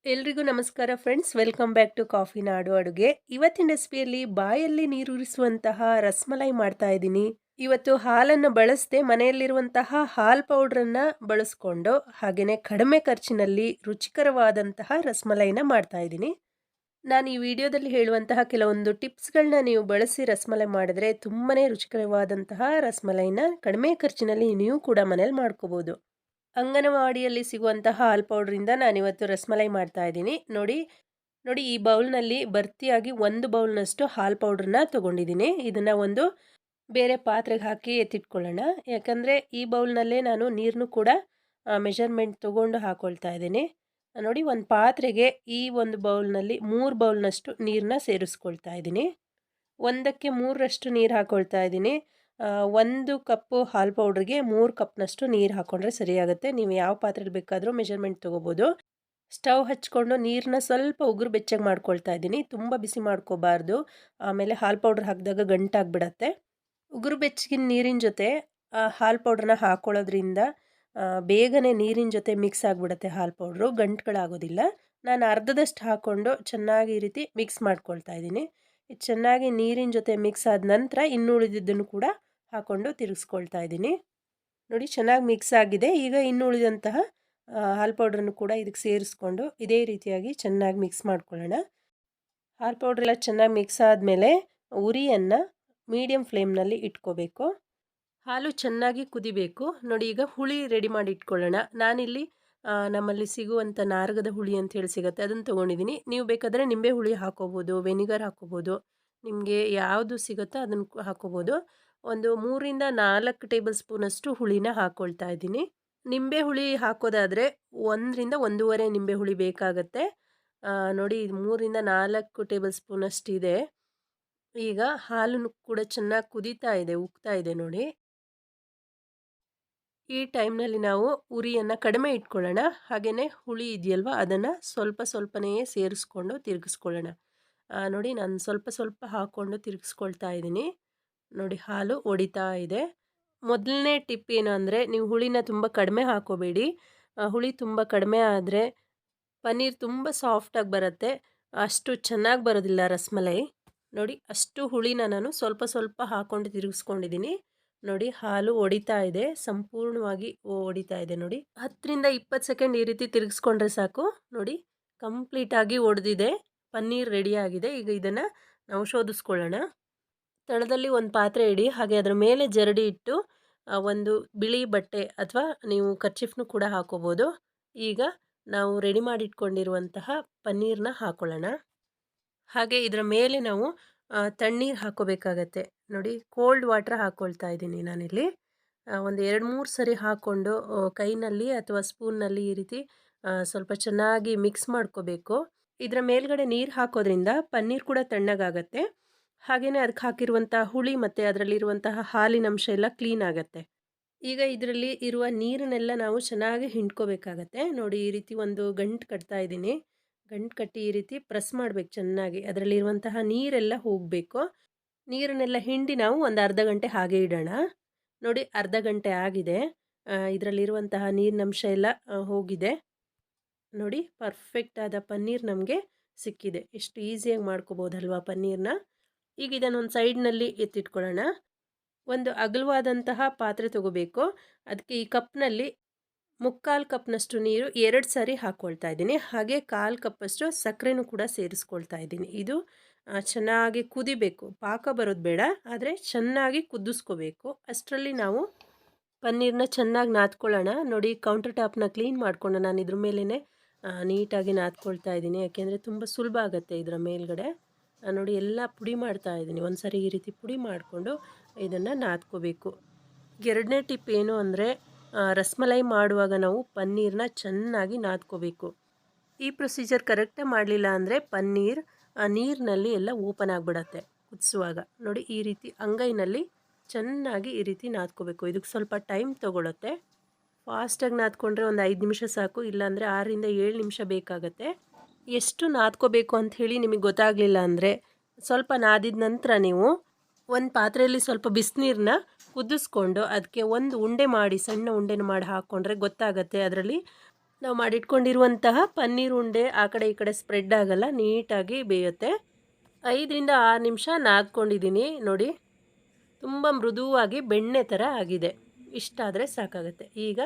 ಎಲ್ರಿಗೂ ನಮಸ್ಕಾರ friends, welcome back to coffee Nadu Aduge. ಇವತ್ತಿನ ರೆಸಿಪಿಯಲ್ಲಿ ಬಾಯಲ್ಲಿ ನೀರೂರಿಸುವಂತಹ ರಸಮಲೈ ಮಾಡ್ತಾ ಇದ್ದೀನಿ. ಇವತ್ತು ಹಾಲನ್ನು ಬಳಸದೆ ಮನೆಯಲ್ಲಿರುವಂತಹ ಹಾಲ್ ಪೌಡ್ರನ್ನು ಬಳಸ್ಕೊಂಡು ಹಾಗೆಯೇ ಕಡಿಮೆ ಖರ್ಚಿನಲ್ಲಿ ರುಚಿಕರವಾದಂತಹ ರಸಮಲೈನ ಮಾಡ್ತಾ ಇದ್ದೀನಿ. ನಾನು ಈ ವಿಡಿಯೋದಲ್ಲಿ ಹೇಳುವಂತಹ ಕೆಲವೊಂದು ಟಿಪ್ಸ್ಗಳನ್ನ ನೀವು ಬಳಸಿ ರಸಮಲೈ ಮಾಡಿದ್ರೆ ತುಂಬಾ ರುಚಿಕರವಾದಂತಹ ರಸಮಲೈನ ಕಡಿಮೆ ಖರ್ಚಿನಲ್ಲಿ ನೀವು ಕೂಡ ಮನೇಲಿ ಮಾಡ್ಕೋಬೋದು. ಅಂಗನವಾಡಿಯಲ್ಲಿ ಸಿಗುವಂತಹ ಹಾಲ್ ಪೌಡ್ರಿಂದ ನಾನಿವತ್ತು ರಸಮಲೈ ಮಾಡ್ತಾ ಇದ್ದೀನಿ. ನೋಡಿ ನೋಡಿ ಈ ಬೌಲ್ನಲ್ಲಿ ಭರ್ತಿಯಾಗಿ 1 ಬೌಲ್ನಷ್ಟು ಹಾಲ್ ಪೌಡ್ರನ್ನ ತೊಗೊಂಡಿದ್ದೀನಿ. ಇದನ್ನು ಒಂದು ಬೇರೆ ಪಾತ್ರೆಗೆ ಹಾಕಿ ಎತ್ತಿಟ್ಕೊಳ್ಳೋಣ. ಯಾಕಂದರೆ ಈ ಬೌಲ್ನಲ್ಲೇ ನಾನು ನೀರನ್ನು ಕೂಡ ಮೆಷರ್ಮೆಂಟ್ ತೊಗೊಂಡು ಹಾಕ್ಕೊಳ್ತಾ ಇದ್ದೀನಿ. ನೋಡಿ, ಒಂದು ಪಾತ್ರೆಗೆ ಈ ಒಂದು ಬೌಲ್ನಲ್ಲಿ 3 ಬೌಲ್ನಷ್ಟು ನೀರನ್ನ ಸೇರಿಸ್ಕೊಳ್ತಾ ಇದ್ದೀನಿ. 1ಕ್ಕೆ 3ರಷ್ಟು ನೀರು ಹಾಕ್ಕೊಳ್ತಾ ಇದ್ದೀನಿ. 1 ಕಪ್ಪು ಹಾಲ್ ಪೌಡ್ರಿಗೆ 3 ಕಪ್ನಷ್ಟು ನೀರು ಹಾಕ್ಕೊಂಡ್ರೆ ಸರಿಯಾಗುತ್ತೆ. ನೀವು ಯಾವ ಪಾತ್ರೆಯಲ್ಲಿ ಬೇಕಾದರೂ ಮೆಷರ್ಮೆಂಟ್ ತೊಗೋಬೋದು. ಸ್ಟವ್ ಹಚ್ಕೊಂಡು ನೀರನ್ನ ಸ್ವಲ್ಪ ಉಗುರು ಬೆಚ್ಚಗೆ ಮಾಡ್ಕೊಳ್ತಾ ಇದ್ದೀನಿ. ತುಂಬ ಬಿಸಿ ಮಾಡ್ಕೋಬಾರ್ದು, ಆಮೇಲೆ ಹಾಲ್ ಪೌಡ್ರ್ ಹಾಕಿದಾಗ ಗಂಟಾಗ್ಬಿಡತ್ತೆ. ಉಗುರು ಬೆಚ್ಚಗಿನ ನೀರಿನ ಜೊತೆ ಹಾಲ್ ಪೌಡ್ರನ್ನ ಹಾಕ್ಕೊಳ್ಳೋದ್ರಿಂದ ಬೇಗನೆ ನೀರಿನ ಜೊತೆ ಮಿಕ್ಸ್ ಆಗಿಬಿಡುತ್ತೆ. ಹಾಲ್ ಪೌಡ್ರು ಗಂಟುಗಳಾಗೋದಿಲ್ಲ. ನಾನು ಅರ್ಧದಷ್ಟು ಹಾಕ್ಕೊಂಡು ಚೆನ್ನಾಗಿ ಈ ರೀತಿ ಮಿಕ್ಸ್ ಮಾಡ್ಕೊಳ್ತಾ ಇದ್ದೀನಿ. ಇದು ಚೆನ್ನಾಗಿ ನೀರಿನ ಜೊತೆ ಮಿಕ್ಸ್ ಆದ ನಂತರ ಇನ್ನುಳಿದಿದ್ದನ್ನು ಕೂಡ ಹಾಕ್ಕೊಂಡು ತಿರುಗಿಸ್ಕೊಳ್ತಾ ಇದ್ದೀನಿ. ನೋಡಿ, ಚೆನ್ನಾಗಿ ಮಿಕ್ಸ್ ಆಗಿದೆ. ಈಗ ಇನ್ನುಳಿದಂತಹ ಹಾಲ್ ಪೌಡ್ರನ್ನು ಕೂಡ ಇದಕ್ಕೆ ಸೇರಿಸ್ಕೊಂಡು ಇದೇ ರೀತಿಯಾಗಿ ಚೆನ್ನಾಗಿ ಮಿಕ್ಸ್ ಮಾಡ್ಕೊಳ್ಳೋಣ. ಹಾಲ್ ಪೌಡ್ರೆಲ್ಲ ಚೆನ್ನಾಗಿ ಮಿಕ್ಸ್ ಆದಮೇಲೆ ಉರಿಯನ್ನು ಮೀಡಿಯಮ್ ಫ್ಲೇಮ್ನಲ್ಲಿ ಇಟ್ಕೋಬೇಕು. ಹಾಲು ಚೆನ್ನಾಗಿ ಕುದಿಬೇಕು. ನೋಡಿ, ಈಗ ಹುಳಿ ರೆಡಿ ಮಾಡಿ ಇಟ್ಕೊಳ್ಳೋಣ. ನಾನಿಲ್ಲಿ ನಮ್ಮಲ್ಲಿ ಸಿಗುವಂಥ ನಾರಗದ ಹುಳಿ ಅಂತ ಹೇಳಿ ಸಿಗುತ್ತೆ, ಅದನ್ನು ತೊಗೊಂಡಿದ್ದೀನಿ. ನೀವು ಬೇಕಾದರೆ ನಿಂಬೆ ಹುಳಿ ಹಾಕೋಬೋದು, ವೆನಿಗರ್ ಹಾಕೋಬೋದು. ನಿಮಗೆ ಯಾವುದು ಸಿಗುತ್ತೋ ಅದನ್ನು ಹಾಕೋಬೋದು. ಒಂದು 3ರಿಂದ 4 ಟೇಬಲ್ ಸ್ಪೂನಷ್ಟು ಹುಳಿನ ಹಾಕ್ಕೊಳ್ತಾ ಇದ್ದೀನಿ. ನಿಂಬೆ ಹುಳಿ ಹಾಕೋದಾದರೆ 1ರಿಂದ 1.5 ನಿಂಬೆ ಹುಳಿ ಬೇಕಾಗತ್ತೆ. ನೋಡಿ, 3ರಿಂದ 4 ಟೇಬಲ್ ಸ್ಪೂನಷ್ಟಿದೆ. ಈಗ ಹಾಲು ಕೂಡ ಚೆನ್ನಾಗಿ ಕುದೀತಾ ಇದೆ, ಉಕ್ತಾ ಇದೆ ನೋಡಿ. ಈ ಟೈಮ್ನಲ್ಲಿ ನಾವು ಉರಿಯನ್ನು ಕಡಿಮೆ ಇಟ್ಕೊಳ್ಳೋಣ. ಹಾಗೆಯೇ ಹುಳಿ ಇದೆಯಲ್ವ ಅದನ್ನು ಸ್ವಲ್ಪ ಸ್ವಲ್ಪನೇ ಸೇರಿಸ್ಕೊಂಡು ತಿರುಗಿಸ್ಕೊಳ್ಳೋಣ. ನೋಡಿ, ನಾನು ಸ್ವಲ್ಪ ಸ್ವಲ್ಪ ಹಾಕ್ಕೊಂಡು ತಿರುಗಿಸ್ಕೊಳ್ತಾ ಇದ್ದೀನಿ. ನೋಡಿ, ಹಾಲು ಒಡಿತಾ ಇದೆ. ಮೊದಲನೇ ಟಿಪ್ ಏನು ಅಂದರೆ, ನೀವು ಹುಳಿನ ತುಂಬ ಕಡಿಮೆ ಹಾಕೋಬೇಡಿ. ಹುಳಿ ತುಂಬ ಕಡಿಮೆ ಆದರೆ ಪನ್ನೀರ್ ತುಂಬ ಸಾಫ್ಟಾಗಿ ಬರುತ್ತೆ, ಅಷ್ಟು ಚೆನ್ನಾಗಿ ಬರೋದಿಲ್ಲ ರಸಮಲೈ. ನೋಡಿ, ಅಷ್ಟು ಹುಳಿನ ನಾನು ಸ್ವಲ್ಪ ಸ್ವಲ್ಪ ಹಾಕ್ಕೊಂಡು ತಿರುಗಿಸ್ಕೊಂಡಿದ್ದೀನಿ. ನೋಡಿ, ಹಾಲು ಒಡಿತಾ ಇದೆ, ಸಂಪೂರ್ಣವಾಗಿ ಒಡಿತಾ ಇದೆ. ನೋಡಿ, 10ರಿಂದ 20 ಸೆಕೆಂಡ್ ಈ ರೀತಿ ತಿರುಗಿಸ್ಕೊಂಡ್ರೆ ಸಾಕು. ನೋಡಿ, ಕಂಪ್ಲೀಟಾಗಿ ಒಡೆದಿದೆ, ಪನ್ನೀರ್ ರೆಡಿಯಾಗಿದೆ. ಈಗ ಇದನ್ನು ನಾವು ಶೋಧಿಸ್ಕೊಳ್ಳೋಣ. ತಳದಲ್ಲಿ ಒಂದು ಪಾತ್ರೆ ಇಡಿ, ಹಾಗೆ ಅದರ ಮೇಲೆ ಜರಡಿ ಇಟ್ಟು ಒಂದು ಬಿಳಿ ಬಟ್ಟೆ ಅಥವಾ ನೀವು ಕರ್ಚಿಫ್ನು ಕೂಡ ಹಾಕೋಬೋದು. ಈಗ ನಾವು ರೆಡಿ ಮಾಡಿಟ್ಕೊಂಡಿರುವಂತಹ ಪನ್ನೀರನ್ನ ಹಾಕೊಳ್ಳೋಣ. ಹಾಗೆ ಇದರ ಮೇಲೆ ನಾವು ತಣ್ಣೀರು ಹಾಕೋಬೇಕಾಗತ್ತೆ. ನೋಡಿ, ಕೋಲ್ಡ್ ವಾಟರ್ ಹಾಕ್ಕೊಳ್ತಾ ಇದ್ದೀನಿ ನಾನಿಲ್ಲಿ. ಒಂದು 2-3 ಸರಿ ಹಾಕ್ಕೊಂಡು ಕೈನಲ್ಲಿ ಅಥವಾ ಸ್ಪೂನ್ನಲ್ಲಿ ಈ ರೀತಿ ಸ್ವಲ್ಪ ಚೆನ್ನಾಗಿ ಮಿಕ್ಸ್ ಮಾಡ್ಕೋಬೇಕು. ಇದರ ಮೇಲ್ಗಡೆ ನೀರು ಹಾಕೋದ್ರಿಂದ ಪನ್ನೀರ್ ಕೂಡ ತಣ್ಣಗಾಗತ್ತೆ. ಹಾಗೆಯೇ ಅದಕ್ಕೆ ಹಾಕಿರುವಂಥ ಹುಳಿ ಮತ್ತು ಅದರಲ್ಲಿರುವಂತಹ ಹಾಲಿನ ಅಂಶ ಎಲ್ಲ ಕ್ಲೀನ್ ಆಗುತ್ತೆ. ಈಗ ಇದರಲ್ಲಿ ಇರುವ ನೀರನ್ನೆಲ್ಲ ನಾವು ಚೆನ್ನಾಗಿ ಹಿಂಡ್ಕೋಬೇಕಾಗತ್ತೆ. ನೋಡಿ, ಈ ರೀತಿ ಒಂದು ಗಂಟು ಕಟ್ತಾ ಇದ್ದೀನಿ. ಗಂಟು ಕಟ್ಟಿ ಈ ರೀತಿ ಪ್ರೆಸ್ ಮಾಡಬೇಕು ಚೆನ್ನಾಗಿ. ಅದರಲ್ಲಿರುವಂತಹ ನೀರೆಲ್ಲ ಹೋಗಬೇಕು. ನೀರನ್ನೆಲ್ಲ ಹಿಂಡಿ ನಾವು ಒಂದು ಅರ್ಧ ಗಂಟೆ ಹಾಗೆ ಇಡೋಣ. ನೋಡಿ, ಅರ್ಧ ಗಂಟೆ ಆಗಿದೆ. ಇದರಲ್ಲಿರುವಂತಹ ನೀರಿನಂಶ ಎಲ್ಲ ಹೋಗಿದೆ. ನೋಡಿ, ಪರ್ಫೆಕ್ಟಾದ ಪನ್ನೀರ್ ನಮಗೆ ಸಿಕ್ಕಿದೆ. ಎಷ್ಟು ಈಸಿಯಾಗಿ ಮಾಡ್ಕೋಬೋದಲ್ವಾ ಪನ್ನೀರ್ನ. ಈಗ ಇದನ್ನೊಂದು ಸೈಡ್ನಲ್ಲಿ ಎತ್ತಿಟ್ಕೊಳ್ಳೋಣ. ಒಂದು ಅಗಲವಾದಂತಹ ಪಾತ್ರೆ ತೊಗೋಬೇಕು. ಅದಕ್ಕೆ ಈ ಕಪ್ನಲ್ಲಿ 3/4 ಕಪ್ನಷ್ಟು ನೀರು 2 ಸಾರಿ ಹಾಕ್ಕೊಳ್ತಾ ಇದ್ದೀನಿ. ಹಾಗೆ 1/4 ಕಪ್ಪಷ್ಟು ಸಕ್ಕರೆನೂ ಕೂಡ ಸೇರಿಸ್ಕೊಳ್ತಾ ಇದ್ದೀನಿ. ಇದು ಚೆನ್ನಾಗಿ ಕುದಿಬೇಕು, ಪಾಕ ಬರೋದು ಬೇಡ, ಆದರೆ ಚೆನ್ನಾಗಿ ಕುದಿಸ್ಕೋಬೇಕು. ಅಷ್ಟರಲ್ಲಿ ನಾವು ಪನ್ನೀರನ್ನ ಚೆನ್ನಾಗಿ ನಾದ್ಕೊಳ್ಳೋಣ. ನೋಡಿ, ಕೌಂಟರ್ ಟಾಪ್ನ ಕ್ಲೀನ್ ಮಾಡಿಕೊಂಡು ನಾನು ಇದ್ರ ಮೇಲೇ ನೀಟಾಗಿ ನಾದ್ಕೊಳ್ತಾ ಇದ್ದೀನಿ. ಯಾಕೆಂದರೆ ತುಂಬ ಸುಲಭ ಆಗುತ್ತೆ ಇದರ ಮೇಲ್ಗಡೆ. ನೋಡಿ, ಎಲ್ಲ ಪುಡಿ ಮಾಡ್ತಾ ಇದ್ದೀನಿ. ಒಂದು ಸಾರಿ ಈ ರೀತಿ ಪುಡಿ ಮಾಡಿಕೊಂಡು ಇದನ್ನು ನಾದ್ಕೋಬೇಕು. 2ನೇ ಟಿಪ್ ಏನು ಅಂದರೆ, ರಸಮಲೈ ಮಾಡುವಾಗ ನಾವು ಪನ್ನೀರನ್ನ ಚೆನ್ನಾಗಿ ನಾದ್ಕೋಬೇಕು. ಈ ಪ್ರೊಸೀಜರ್ ಕರೆಕ್ಟಾಗಿ ಮಾಡಲಿಲ್ಲ ಅಂದರೆ ಪನ್ನೀರ್ ನೀರಿನಲ್ಲಿ ಎಲ್ಲ ಓಪನ್ ಆಗಿಬಿಡತ್ತೆ ಕುದಿಸುವಾಗ. ನೋಡಿ, ಈ ರೀತಿ ಅಂಗೈನಲ್ಲಿ ಚೆನ್ನಾಗಿ ಈ ರೀತಿ ನಾದ್ಕೋಬೇಕು. ಇದಕ್ಕೆ ಸ್ವಲ್ಪ ಟೈಮ್ ತೊಗೊಳುತ್ತೆ. ಫಾಸ್ಟಾಗಿ ನಾದ್ಕೊಂಡ್ರೆ ಒಂದು 5 ನಿಮಿಷ ಸಾಕು, ಇಲ್ಲಾಂದರೆ 6ರಿಂದ 7 ನಿಮಿಷ ಬೇಕಾಗತ್ತೆ. ಎಷ್ಟು ನಾದ್ಕೋಬೇಕು ಅಂಥೇಳಿ ನಿಮಗೆ ಗೊತ್ತಾಗಲಿಲ್ಲ ಅಂದರೆ ಸ್ವಲ್ಪ ನಾದಿದ ನಂತರ ನೀವು ಒಂದು ಪಾತ್ರೆಯಲ್ಲಿ ಸ್ವಲ್ಪ ಬಿಸಿನೀರನ್ನ ಕುದಿಸ್ಕೊಂಡು ಅದಕ್ಕೆ ಒಂದು ಉಂಡೆ ಮಾಡಿ, ಸಣ್ಣ ಉಂಡೆನ ಮಾಡಿ ಹಾಕ್ಕೊಂಡ್ರೆ ಗೊತ್ತಾಗತ್ತೆ ಅದರಲ್ಲಿ ನಾವು ಮಾಡಿಟ್ಕೊಂಡಿರುವಂತಹ ಪನ್ನೀರ್ ಉಂಡೆ ಆ ಕಡೆ ಈ ಕಡೆ ಸ್ಪ್ರೆಡ್ ಆಗಲ್ಲ, ನೀಟಾಗಿ ಬೇಯುತ್ತೆ. 5ರಿಂದ 6 ನಿಮಿಷ ನಾದ್ಕೊಂಡಿದ್ದೀನಿ ನೋಡಿ. ತುಂಬ ಮೃದುವಾಗಿ ಬೆಣ್ಣೆ ಥರ ಆಗಿದೆ. ಇಷ್ಟಾದರೆ ಸಾಕಾಗುತ್ತೆ. ಈಗ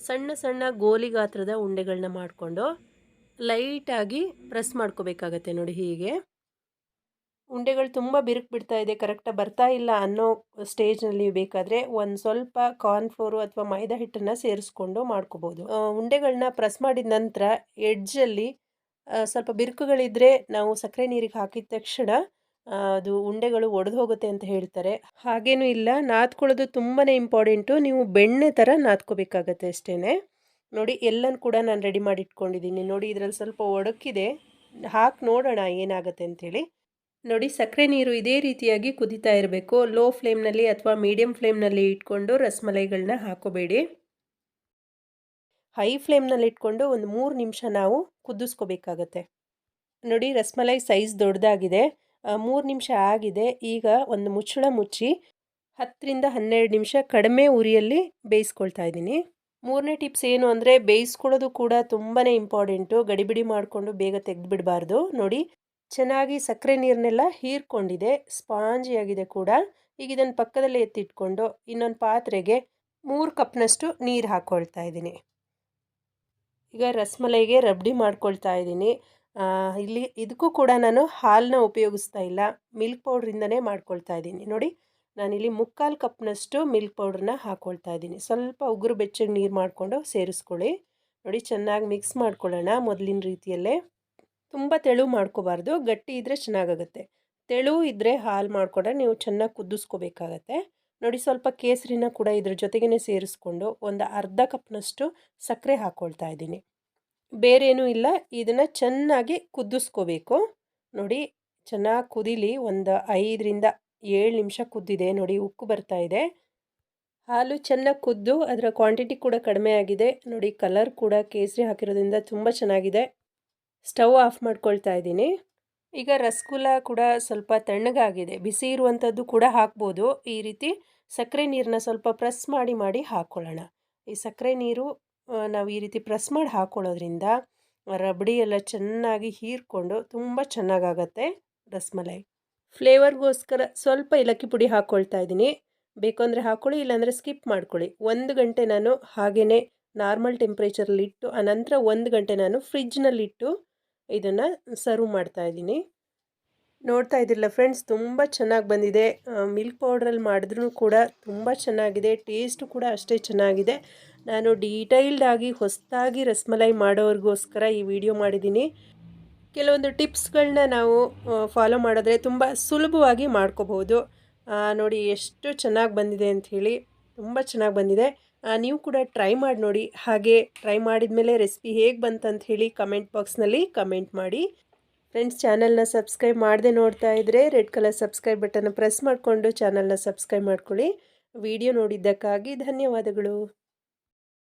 ಸಣ್ಣ ಸಣ್ಣ ಗೋಲಿ ಗಾತ್ರದ ಉಂಡೆಗಳನ್ನ ಮಾಡಿಕೊಂಡು ಲೈಟಾಗಿ ಪ್ರೆಸ್ ಮಾಡ್ಕೋಬೇಕಾಗತ್ತೆ ನೋಡಿ. ಹೀಗೆ ಉಂಡೆಗಳು ತುಂಬ ಬಿರುಕು ಬಿಡ್ತಾ ಇದೆ, ಕರೆಕ್ಟಾಗಿ ಬರ್ತಾ ಇಲ್ಲ ಅನ್ನೋ ಸ್ಟೇಜ್ನಲ್ಲಿ ಬೇಕಾದರೆ ಒಂದು ಸ್ವಲ್ಪ ಕಾರ್ನ್ಫ್ಲೋರು ಅಥವಾ ಮೈದಾ ಹಿಟ್ಟನ್ನು ಸೇರಿಸ್ಕೊಂಡು ಮಾಡ್ಕೋಬೋದು. ಉಂಡೆಗಳನ್ನ ಪ್ರೆಸ್ ಮಾಡಿದ ನಂತರ ಎಡ್ಜಲ್ಲಿ ಸ್ವಲ್ಪ ಬಿರುಕುಗಳಿದ್ದರೆ ನಾವು ಸಕ್ಕರೆ ನೀರಿಗೆ ಹಾಕಿದ ತಕ್ಷಣ ಅದು ಉಂಡೆಗಳು ಒಡೆದು ಹೋಗುತ್ತೆ ಅಂತ ಹೇಳ್ತಾರೆ. ಹಾಗೇನೂ ಇಲ್ಲ, ನಾದ್ಕೊಳ್ಳೋದು ತುಂಬಾ ಇಂಪಾರ್ಟೆಂಟು. ನೀವು ಬೆಣ್ಣೆ ಥರ ನಾದ್ಕೋಬೇಕಾಗತ್ತೆ ಅಷ್ಟೇ. ನೋಡಿ ಎಲ್ಲನೂ ಕೂಡ ನಾನು ರೆಡಿ ಮಾಡಿ ಇಟ್ಕೊಂಡಿದ್ದೀನಿ. ನೋಡಿ ಇದರಲ್ಲಿ ಸ್ವಲ್ಪ ಒಡಕಿದೆ, ಹಾಕಿ ನೋಡೋಣ ಏನಾಗುತ್ತೆ ಅಂಥೇಳಿ. ನೋಡಿ ಸಕ್ಕರೆ ನೀರು ಇದೇ ರೀತಿಯಾಗಿ ಕುದೀತಾ ಇರಬೇಕು. ಲೋ ಫ್ಲೇಮ್ನಲ್ಲಿ ಅಥವಾ ಮೀಡಿಯಮ್ ಫ್ಲೇಮ್ನಲ್ಲಿ ಇಟ್ಕೊಂಡು ರಸಮಲೈಗಳನ್ನ ಹಾಕೋಬೇಡಿ. ಹೈ ಫ್ಲೇಮ್ನಲ್ಲಿ ಇಟ್ಕೊಂಡು ಒಂದು 3 ನಿಮಿಷ ನಾವು ಕುದಿಸ್ಕೋಬೇಕಾಗತ್ತೆ. ನೋಡಿ ರಸಮಲೈ ಸೈಜ್ ದೊಡ್ಡದಾಗಿದೆ. 3 ನಿಮಿಷ ಆಗಿದೆ. ಈಗ ಒಂದು ಮುಚ್ಚಳ ಮುಚ್ಚಿ 10ರಿಂದ 12 ನಿಮಿಷ ಕಡಿಮೆ ಉರಿಯಲ್ಲಿ ಬೇಯಿಸ್ಕೊಳ್ತಾ ಇದ್ದೀನಿ. 3ನೇ ಟಿಪ್ಸ್ ಏನು ಅಂದರೆ ಬೇಯಿಸ್ಕೊಳ್ಳೋದು ಕೂಡ ತುಂಬಾ ಇಂಪಾರ್ಟೆಂಟು. ಗಡಿಬಿಡಿ ಮಾಡಿಕೊಂಡು ಬೇಗ ತೆಗೆದುಬಿಡಬಾರ್ದು. ನೋಡಿ ಚೆನ್ನಾಗಿ ಸಕ್ಕರೆ ನೀರನ್ನೆಲ್ಲ ಹೀರ್ಕೊಂಡಿದೆ, ಸ್ಪಾಂಜಿಯಾಗಿದೆ ಕೂಡ. ಈಗ ಇದನ್ನು ಪಕ್ಕದಲ್ಲೇ ಎತ್ತಿಟ್ಕೊಂಡು ಇನ್ನೊಂದು ಪಾತ್ರೆಗೆ 3 ಕಪ್ನಷ್ಟು ನೀರು ಹಾಕ್ಕೊಳ್ತಾ ಇದ್ದೀನಿ. ಈಗ ರಸಮಲೈಗೆ ರಬ್ಡಿ ಮಾಡ್ಕೊಳ್ತಾ ಇದ್ದೀನಿ. ಇಲ್ಲಿ ಇದಕ್ಕೂ ಕೂಡ ನಾನು ಹಾಲನ್ನ ಉಪಯೋಗಿಸ್ತಾ ಇಲ್ಲ, ಮಿಲ್ಕ್ ಪೌಡ್ರಿಂದನೇ ಮಾಡ್ಕೊಳ್ತಾ ಇದ್ದೀನಿ. ನೋಡಿ ನಾನಿಲ್ಲಿ 3/4 ಕಪ್ನಷ್ಟು ಮಿಲ್ಕ್ ಪೌಡ್ರನ್ನ ಹಾಕ್ಕೊಳ್ತಾ ಇದ್ದೀನಿ. ಸ್ವಲ್ಪ ಉಗುರು ಬೆಚ್ಚಗೆ ನೀರು ಮಾಡಿಕೊಂಡು ಸೇರಿಸ್ಕೊಳ್ಳಿ. ನೋಡಿ ಚೆನ್ನಾಗಿ ಮಿಕ್ಸ್ ಮಾಡ್ಕೊಳ್ಳೋಣ ಮೊದಲಿನ ರೀತಿಯಲ್ಲೇ. ತುಂಬ ತೆಳು ಮಾಡ್ಕೋಬಾರ್ದು, ಗಟ್ಟಿ ಇದ್ದರೆ ಚೆನ್ನಾಗಾಗುತ್ತೆ. ತೆಳು ಇದ್ದರೆ ಹಾಲು ಮಾಡಿಕೊಂಡ್ರೆ ನೀವು ಚೆನ್ನಾಗಿ ಕುದಿಸ್ಕೋಬೇಕಾಗತ್ತೆ. ನೋಡಿ ಸ್ವಲ್ಪ ಕೇಸರಿನ ಕೂಡ ಇದ್ರ ಜೊತೆಗೇ ಸೇರಿಸ್ಕೊಂಡು ಒಂದು ಅರ್ಧ ಕಪ್ನಷ್ಟು ಸಕ್ಕರೆ ಹಾಕ್ಕೊಳ್ತಾ ಇದ್ದೀನಿ. ಬೇರೇನೂ ಇಲ್ಲ, ಇದನ್ನು ಚೆನ್ನಾಗಿ ಕುದಿಸ್ಕೋಬೇಕು. ನೋಡಿ ಚೆನ್ನಾಗಿ ಕುದೀಲಿ. ಒಂದು 5ರಿಂದ 7 ನಿಮಿಷ ಕುದ್ದಿದೆ ನೋಡಿ, ಉಕ್ಕು ಬರ್ತಾ ಇದೆ. ಹಾಲು ಚೆನ್ನಾಗಿ ಕುದ್ದು ಅದರ ಕ್ವಾಂಟಿಟಿ ಕೂಡ ಕಡಿಮೆ ಆಗಿದೆ. ನೋಡಿ ಕಲರ್ ಕೂಡ ಕೇಸರಿ ಹಾಕಿರೋದ್ರಿಂದ ತುಂಬ ಚೆನ್ನಾಗಿದೆ. ಸ್ಟವ್ ಆಫ್ ಮಾಡ್ಕೊಳ್ತಾ ಇದ್ದೀನಿ. ಈಗ ರಸಗುಲ್ಲ ಕೂಡ ಸ್ವಲ್ಪ ತಣ್ಣಗಾಗಿದೆ, ಬಿಸಿ ಇರುವಂಥದ್ದು ಕೂಡ ಹಾಕ್ಬೋದು. ಈ ರೀತಿ ಸಕ್ಕರೆ ನೀರನ್ನ ಸ್ವಲ್ಪ ಪ್ರೆಸ್ ಮಾಡಿ ಹಾಕ್ಕೊಳ್ಳೋಣ. ಈ ಸಕ್ಕರೆ ನೀರು ನಾವು ಈ ರೀತಿ ಪ್ರೆಸ್ ಮಾಡಿ ಹಾಕ್ಕೊಳ್ಳೋದ್ರಿಂದ ರಬಡಿ ಎಲ್ಲ ಚೆನ್ನಾಗಿ ಹೀರ್ಕೊಂಡು ತುಂಬ ಚೆನ್ನಾಗಾಗತ್ತೆ ರಸಮಲೈ. ಫ್ಲೇವರ್ಗೋಸ್ಕರ ಸ್ವಲ್ಪ ಏಲಕ್ಕಿ ಪುಡಿ ಹಾಕ್ಕೊಳ್ತಾ ಇದ್ದೀನಿ. ಬೇಕು ಅಂದರೆ ಹಾಕ್ಕೊಳ್ಳಿ, ಇಲ್ಲಾಂದರೆ ಸ್ಕಿಪ್ ಮಾಡ್ಕೊಳ್ಳಿ. 1 ಗಂಟೆ ನಾನು ಹಾಗೇ ನಾರ್ಮಲ್ ಟೆಂಪ್ರೇಚರಲ್ಲಿಟ್ಟು ಆನಂತರ 1 ಗಂಟೆ ನಾನು ಫ್ರಿಜ್ನಲ್ಲಿಟ್ಟು ಇದನ್ನು ಸರ್ವ್ ಮಾಡ್ತಾ ಇದ್ದೀನಿ. ನೋಡ್ತಾ ಇದ್ದಿರಲ್ಲ ಫ್ರೆಂಡ್ಸ್, ತುಂಬ ಚೆನ್ನಾಗಿ ಬಂದಿದೆ. ಮಿಲ್ಕ್ ಪೌಡ್ರಲ್ಲಿ ಮಾಡಿದ್ರೂ ಕೂಡ ತುಂಬ ಚೆನ್ನಾಗಿದೆ, ಟೇಸ್ಟು ಕೂಡ ಅಷ್ಟೇ ಚೆನ್ನಾಗಿದೆ. ನಾನು ಡೀಟೈಲ್ಡಾಗಿ ಹೊಸದಾಗಿ ರಸಮಲೈ ಮಾಡೋರಿಗೋಸ್ಕರ ಈ ವಿಡಿಯೋ ಮಾಡಿದ್ದೀನಿ. ಕೆಲವೊಂದು ಟಿಪ್ಸ್ಗಳನ್ನ ನಾವು ಫಾಲೋ ಮಾಡಿದ್ರೆ ತುಂಬ ಸುಲಭವಾಗಿ ಮಾಡ್ಕೋಬೋದು. ನೋಡಿ ಎಷ್ಟು ಚೆನ್ನಾಗಿ ಬಂದಿದೆ ಅಂಥೇಳಿ, ತುಂಬ ಚೆನ್ನಾಗಿ ಬಂದಿದೆ. ನೀವು ಕೂಡ ಟ್ರೈ ಮಾಡಿ ನೋಡಿ. ಹಾಗೆ ಟ್ರೈ ಮಾಡಿದ ಮೇಲೆ ರೆಸಿಪಿ ಹೇಗೆ ಬಂತಂತ ಹೇಳಿ ಕಮೆಂಟ್ ಬಾಕ್ಸ್ನಲ್ಲಿ ಕಮೆಂಟ್ ಮಾಡಿ. ಫ್ರೆಂಡ್ಸ್, ಚಾನಲ್ನ ಸಬ್ಸ್ಕ್ರೈಬ್ ಮಾಡದೆ ನೋಡ್ತಾ ಇದ್ದರೆ ರೆಡ್ ಕಲರ್ ಸಬ್ಸ್ಕ್ರೈಬ್ ಬಟನ್ನ ಪ್ರೆಸ್ ಮಾಡಿಕೊಂಡು ಚಾನಲ್ನ ಸಬ್ಸ್ಕ್ರೈಬ್ ಮಾಡ್ಕೊಳ್ಳಿ. ವಿಡಿಯೋ ನೋಡಿದ್ದಕ್ಕಾಗಿ ಧನ್ಯವಾದಗಳು.